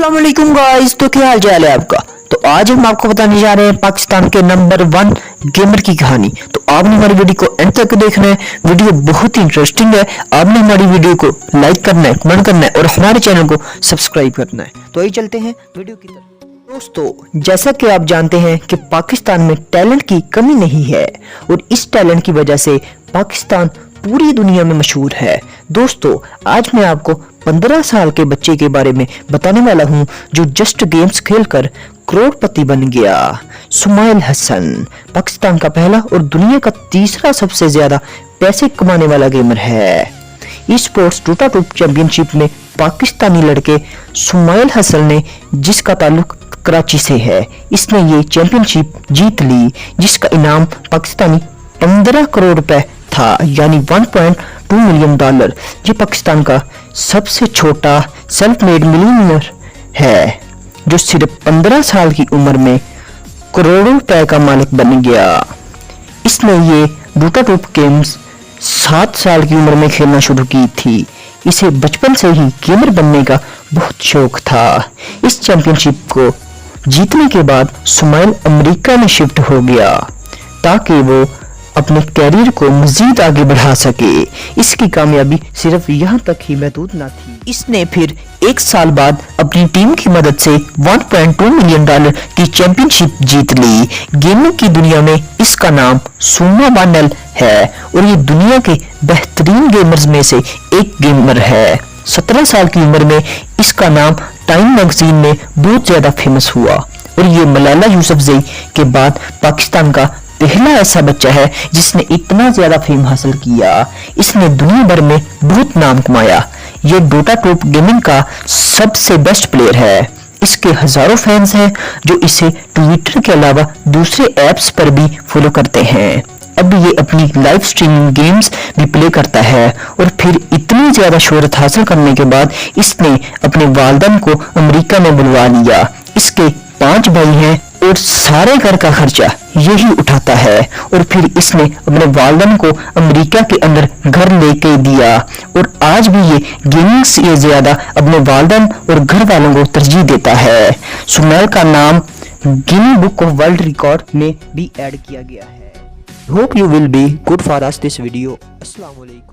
अस्सलाम वालेकुम गाइस। तो क्या हाल चाल है आपका। तो आज हम आपको बताने जा रहे हैं पाकिस्तान के नंबर 1 गेमर की कहानी। तो आपने हमारी वीडियो को एंड तक देखना है। वीडियो बहुत ही इंटरेस्टिंग है। आपने हमारी वीडियो को लाइक करना है, कमेंट करना है और हमारे चैनल को सब्सक्राइब करना है। तो आइए चलते हैं वीडियो की तरफ। दोस्तों, जैसा कि आप जानते हैं कि पाकिस्तान में टैलेंट की कमी नहीं है और इस टैलेंट की वजह से पाकिस्तान पूरी दुनिया में मशहूर है। दोस्तों, आज मैं आपको 15 साल के बच्चे के बारे में बताने वाला हूं जो जस्ट गेम्स खेलकर करोड़पति बन गया। सुमाइल हसन पाकिस्तान का पहला और दुनिया का तीसरा सबसे ज्यादा पैसे कमाने वाला गेमर है। ई स्पोर्ट्स डोटा टूप चैंपियनशिप में पाकिस्तानी लड़के सुमाइल हसन ने, जिसका ताल्लुक कराची से है, इसने ये चैंपियनशिप जीत ली, जिसका इनाम पाकिस्तानी 15 करोड़ रुपए था, यानी 1.2 मिलियन डॉलर। ये पाकिस्तान का सबसे छोटा सेल्फ मेड मिलियनियर है जो सिर्फ 15 साल की उम्र में करोड़ों रुपए का मालिक बन गया। इसने ये डोटा टूप गेम्स 7 साल की उम्र में खेलना शुरू की थी। इसे बचपन से ही गेमर बनने का बहुत शौक था। इस चैंपियनशिप को जीतने के बाद सुमाइल अमेरिका में शिफ्ट हो गया ताकि वो अपने कैरियर को मजीद आगे बढ़ा सके। इसकी कामयाबी सिर्फ यहाँ तक ही महदूद न थी। इसने फिर 1 साल बाद अपनी टीम की मदद से 1.2 मिलियन डॉलर की चैंपियनशिप जीत ली। गेमिंग की दुनिया में इसका नाम सुमा वानल है और ये दुनिया के बेहतरीन गेमर्स में से एक गेमर है। 17 साल की उम्र में इसका नाम टाइम मैगजीन में बहुत ज्यादा फेमस हुआ और ये मलाला यूसुफजई के बाद पाकिस्तान का पहला ऐसा बच्चा है जिसने इतना ज्यादा फेम हासिल किया। इसने दुनिया भर में बहुत नाम कमाया। ये डोटा टूप गेमिंग का सबसे बेस्ट प्लेयर है। इसके हजारों फैंस हैं जो इसे ट्विटर के अलावा दूसरे ऐप्स पर भी फॉलो करते हैं। अब ये अपनी लाइव स्ट्रीमिंग गेम्स भी प्ले करता है और फिर इतनी ज्यादा शोहरत हासिल करने के बाद इसने अपने वालिदैन को अमेरिका में बुलवा लिया। इसके 5 भाई हैं और सारे घर का खर्चा यही उठाता है और फिर इसने अपने वालिदैन को अमेरिका के अंदर घर लेके दिया और आज भी ये गेमिंग से ज्यादा अपने वालिदैन और घर वालों को तरजीह देता है। सुमाइल का नाम Guinness book of world record में भी ऐड किया गया है। Hope you will be good for us this video. अस्सलाम वालेकुम।